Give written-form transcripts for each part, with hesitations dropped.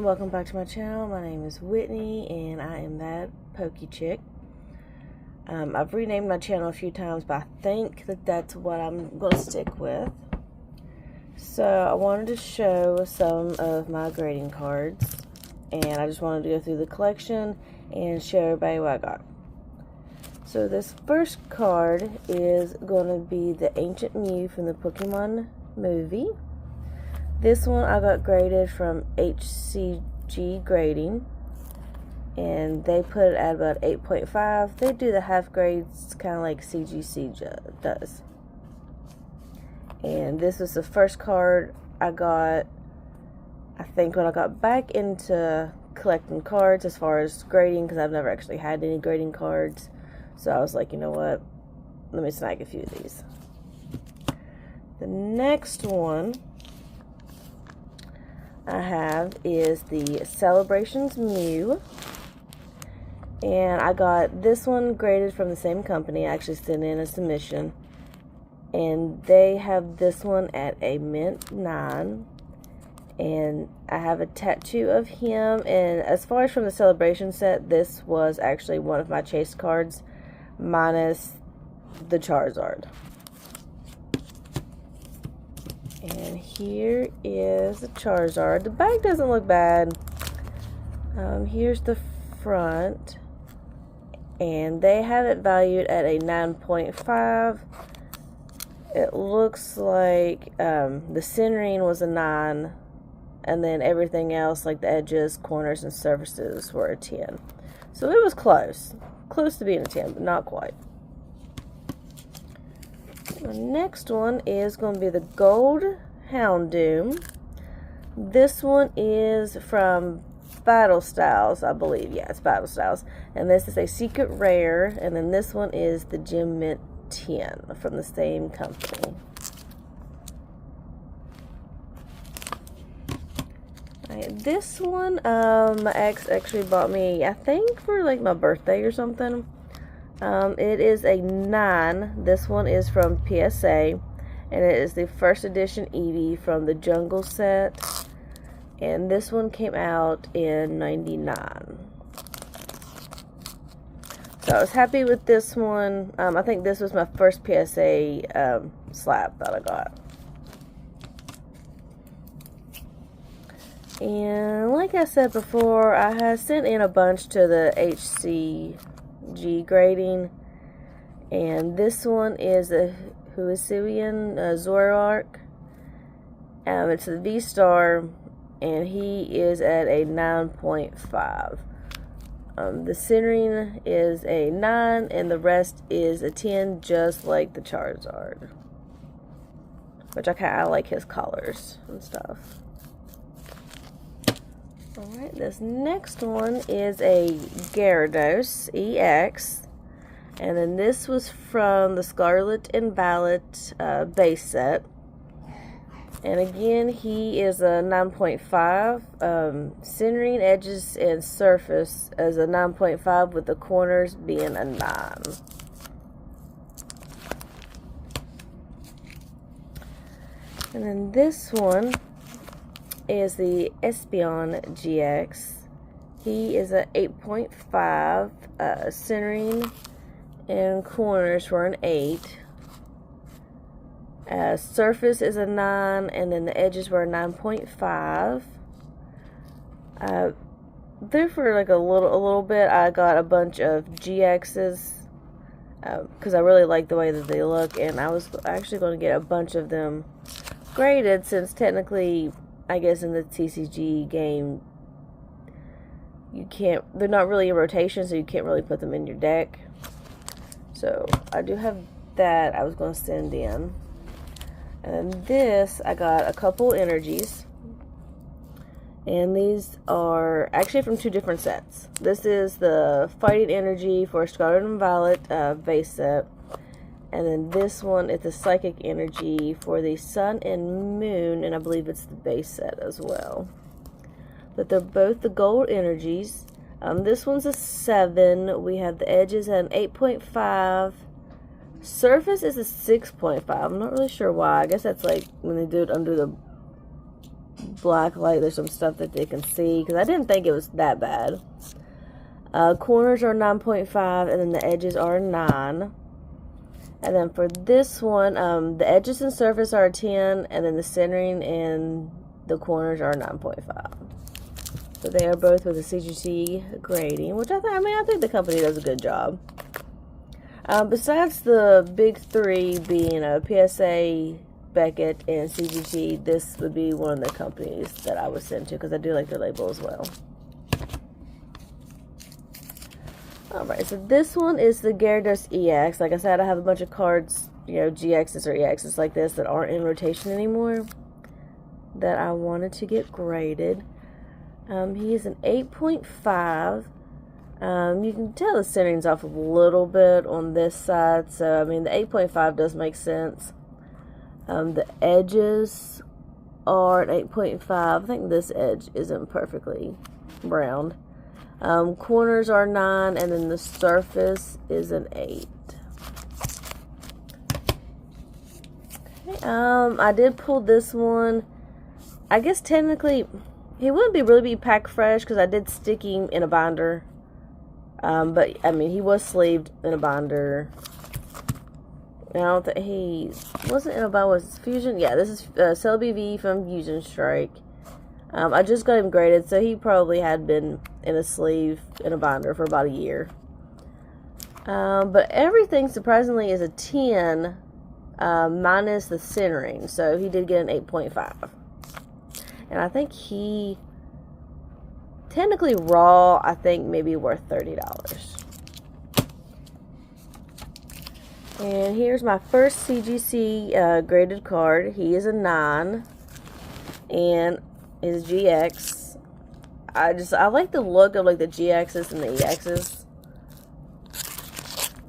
welcome back to my channel. My name is Whitney and I am that Pokey Chick. I've renamed my channel a few times, but I think that that's what I'm going to stick with. So I wanted to show some of my grading cards, and I just wanted to go through the collection and show everybody what I got. So this first card is going to be the Ancient Mew from the Pokemon movie. This one I got graded from HCG Grading, and they put it at about 8.5. They do the half grades kind of like CGC does. And this was the first card I got, I think, when I got back into collecting cards as far as grading, because I've never actually had any grading cards. So I was like, you know what, let me snag a few of these. The next one I have is the Celebrations Mew, and I got this one graded from the same company. I actually sent in a submission, and they have this one at a mint 9, and I have a tattoo of him. And as far as from the Celebration set, this was actually one of my chase cards minus the Charizard. And here is the Charizard. The back doesn't look bad. Here's the front, and they have it valued at a 9.5. It looks like the centering was a 9, and then everything else, like the edges, corners, and surfaces, were a 10. So it was close to being a 10, but not quite. The next one is going to be the Gold Houndoom. This one is from Battle Styles, I believe. Yeah, it's Battle Styles. And this is a secret rare. And then this one is the Gem Mint 10 from the same company. This one, my ex actually bought me, I think, for like my birthday or something. It is a 9. This one is from PSA, and it is the first edition Eevee from the Jungle set, and this one came out in '99. So I was happy with this one. I think this was my first PSA slab that I got. And like I said before, I had sent in a bunch to the HCG Grading, and this one is a Hisuian Zoroark. It's a V-Star, and he is at a 9.5. The centering is a 9, and the rest is a 10, just like the Charizard, which I like his colors and stuff. Alright, this next one is a Gyarados EX, and then this was from the Scarlet and Violet base set, and again he is a 9.5, centering, edges, and surface as a 9.5, with the corners being a 9. And then this one is the Espeon GX. He is an 8.5, centering and corners for an 8. Surface is a 9, and then the edges were a 9.5. There for like a little bit, I got a bunch of GXs because I really like the way that they look, and I was actually going to get a bunch of them graded, since technically, I guess in the TCG game, they're not really in rotation, so you can't really put them in your deck. So I do have that I was going to send in. And this, I got a couple energies, and these are actually from 2 different sets. This is the Fighting Energy for Scarlet and Violet base set, and then this one is the Psychic Energy for the Sun and Moon, and I believe it's the base set as well. But they're both the gold energies. This one's a 7. We have the edges at an 8.5. Surface is a 6.5. I'm not really sure why. I guess that's like when they do it under the black light, there's some stuff that they can see, because I didn't think it was that bad. Corners are 9.5, and then the edges are 9. And then for this one, the edges and surface are 10, and then the centering and the corners are 9.5. So they are both with a CGC grading, which I think the company does a good job. Besides the big three being PSA, Beckett, and CGC, this would be one of the companies that I would send to, because I do like their label as well. Alright, so this one is the Gyarados EX. Like I said, I have a bunch of cards, GXs or EXs like this that aren't in rotation anymore that I wanted to get graded. He is an 8.5. You can tell the centering's off a little bit on this side, so the 8.5 does make sense. The edges are an 8.5. I think this edge isn't perfectly round. Corners are 9, and then the surface is an 8. Okay, I did pull this one. I guess technically he wouldn't really be pack fresh, because I did stick him in a binder. But he was sleeved in a binder. I don't think he wasn't in a binder. Was it Fusion? Yeah, this is Celebi V from Fusion Strike. I just got him graded, so he probably had been in a sleeve in a binder for about a year. But everything surprisingly is a 10 minus the centering, so he did get an 8.5. And I think he technically raw, I think maybe worth $30. And here's my first CGC graded card. He is a 9, and is GX. I like the look of like the GXs and the EXs.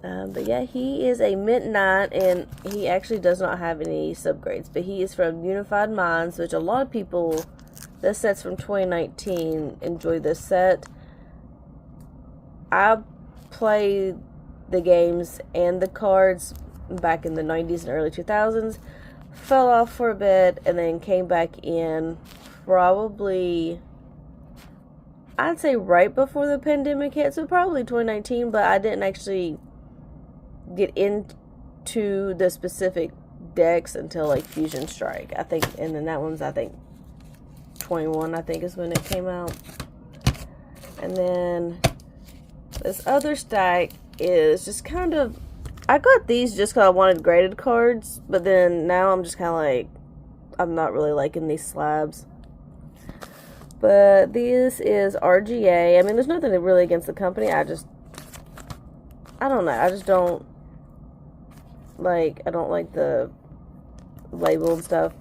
But yeah, he is a mint 9, and he actually does not have any subgrades, but he is from Unified Minds, which a lot of people, this set's from 2019, enjoy this set. I played the games and the cards back in the 90s and early 2000s, fell off for a bit, and then came back in probably, I'd say right before the pandemic hit, so probably 2019, but I didn't actually get into the specific decks until like Fusion Strike, I think, and then that one's, I think, 21, I think, is when it came out. And then this other stack is just kind of, I got these just because I wanted graded cards, but then now I'm just kind of like, I'm not really liking these slabs. But this is RGA. There's nothing really against the company. I don't know. I just don't like, the label and stuff.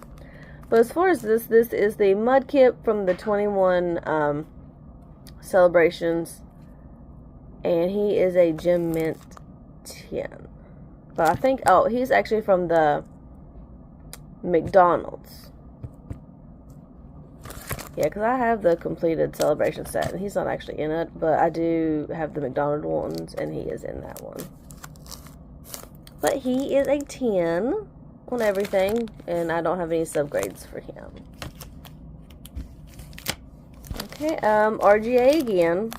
But as far as this is the Mudkip from the 21 celebrations. And he is a Gem Mint 10. But I think, he's actually from the McDonald's. Yeah, because I have the completed celebration set, and he's not actually in it, but I do have the McDonald's ones, and he is in that one. But he is a 10 on everything, and I don't have any subgrades for him. Okay, RGA again,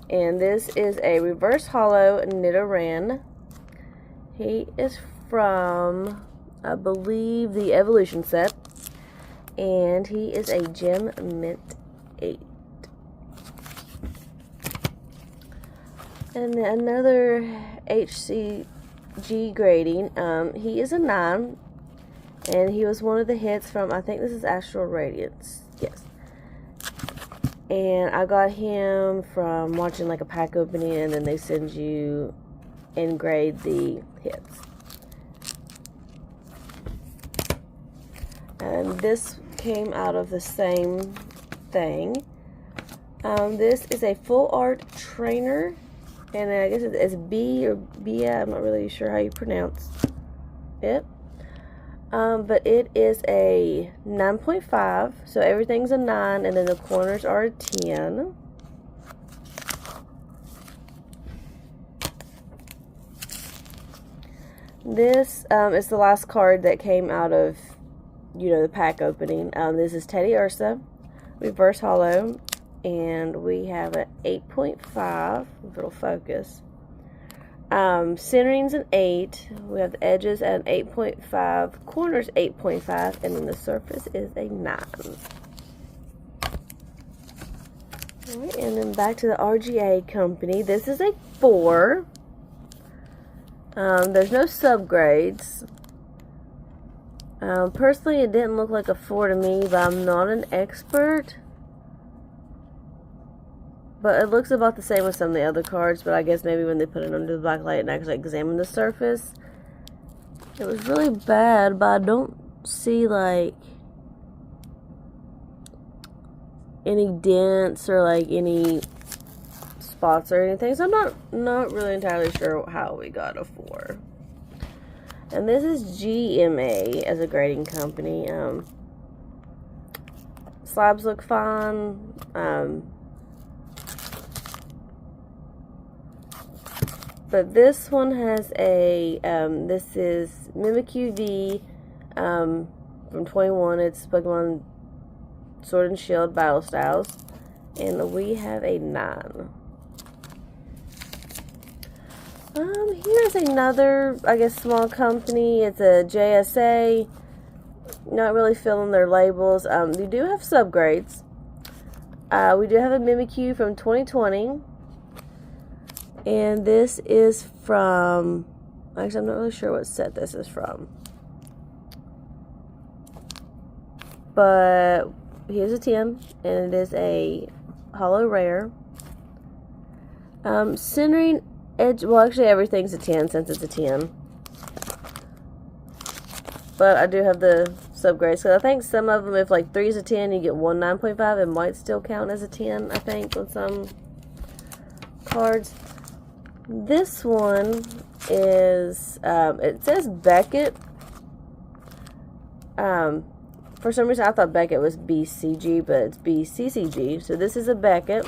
and this is a reverse hollow Nidoran. He is from, I believe, the Evolution set. And he is a Gem Mint 8. And then another HCG grading. He is a 9. And he was one of the hits from, I think this is Astral Radiance. Yes. And I got him from watching like a pack opening, and then they send you and grade the hits. And this came out of the same thing. This is a full art trainer, and I guess it's B or Bia. I'm not really sure how you pronounce it. But it is a 9.5, so everything's a 9, and then the corners are a 10. This is the last card that came out of the pack opening. This is Teddiursa, reverse hollow, and we have an 8.5, if it'll focus. Centering's an 8. We have the edges at an 8.5, corners 8.5, and then the surface is a 9. Alright, and then back to the RGA company. This is a 4. There's no subgrades. Personally, it didn't look like a 4 to me, but I'm not an expert. But it looks about the same as some of the other cards, but I guess maybe when they put it under the black light and actually examine the surface, it was really bad, but I don't see, like, any dents or, like, any spots or anything, so I'm not really entirely sure how we got a 4. And this is GMA as a grading company. Slabs look fine. But this one has a, this is Mimikyu V from 21. It's Pokemon Sword and Shield Battle Styles. And we have a 9. Here's another, I guess, small company. It's a JSA. Not really filling their labels. They do have subgrades. We do have a Mimikyu from 2020. And this is from, actually, I'm not really sure what set this is from. But here's a 10, and it is a holo rare. Centering edge, well, actually everything's a 10 since it's a 10. But I do have the subgrades, so I think some of them, if like 3 is a 10, you get one 9.5, it might still count as a 10, I think, on some cards. This one is, it says Beckett. For some reason I thought Beckett was BCG, but it's BCCG. So this is a Beckett.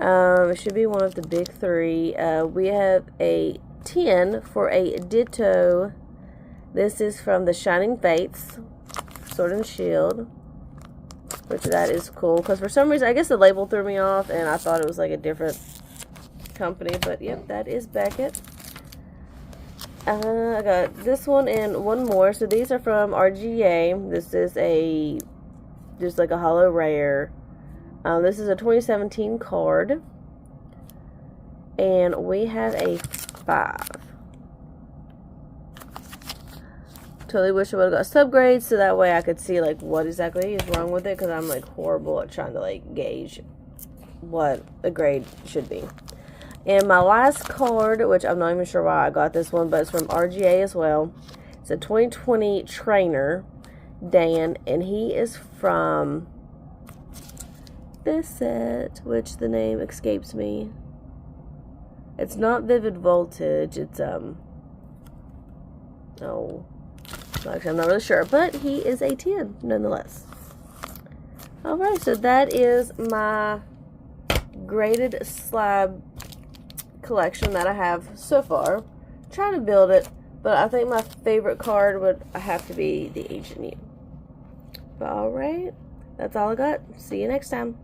It should be one of the big 3. We have a 10 for a Ditto. This is from the Shining Fates, Sword and Shield. Which that is cool, because for some reason, I guess the label threw me off, and I thought it was like a different company, but yep, that is Beckett. I got this one and one more. So these are from RGA. This is just like a holo rare. This is a 2017 card, and we have a 5. Totally wish I would have got subgrades, so that way I could see like what exactly is wrong with it, because I'm like horrible at trying to like gauge what a grade should be. And my last card, which I'm not even sure why I got this one, but it's from RGA as well. It's a 2020 trainer, Dan, and he is from this set, which the name escapes me. It's not Vivid Voltage, it's, oh, actually, I'm not really sure, but he is a 10, nonetheless. Alright, so that is my graded slab collection that I have so far. I'm trying to build it, but I think my favorite card would have to be the Ancient Mew. But alright, that's all I got. See you next time.